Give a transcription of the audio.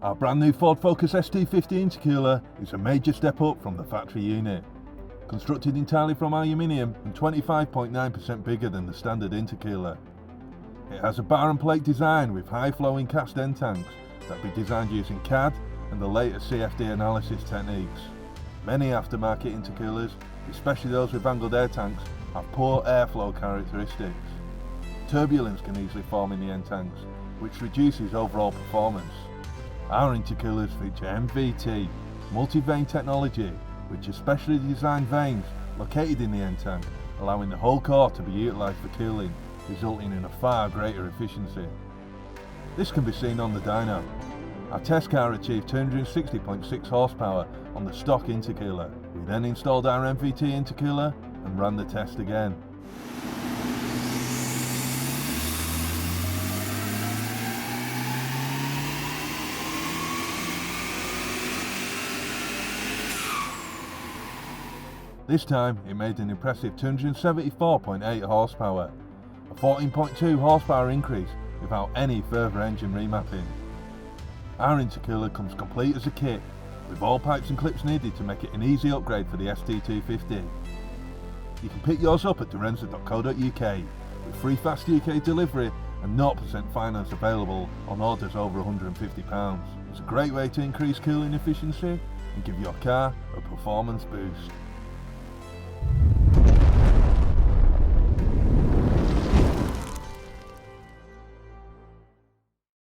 Our brand new Ford Focus ST250 intercooler is a major step up from the factory unit. Constructed entirely from aluminium and 25.9% bigger than the standard intercooler. It has a bar and plate design with high flowing cast end tanks that be designed using CAD and the latest CFD analysis techniques. Many aftermarket intercoolers, especially those with angled air tanks, have poor airflow characteristics. Turbulence can easily form in the end tanks, which reduces overall performance. Our intercoolers feature MVT multivanetechnology, which is specially designed vanes located in the end tank, allowing the whole core to be utilised for cooling, resulting in a far greater efficiency. This can be seen on the dyno. Our test car achieved 260.6 horsepower on the stock intercooler. We then installed our MVT intercooler and ran the test again. This time it made an impressive 274.8 horsepower, a 14.2 horsepower increase without any further engine remapping. Our intercooler comes complete as a kit, with all pipes and clips needed to make it an easy upgrade for the ST250. You can pick yours up at Direnza.co.uk with free fast UK delivery and 0% finance available on orders over £150. It's a great way to increase cooling efficiency and give your car a performance boost.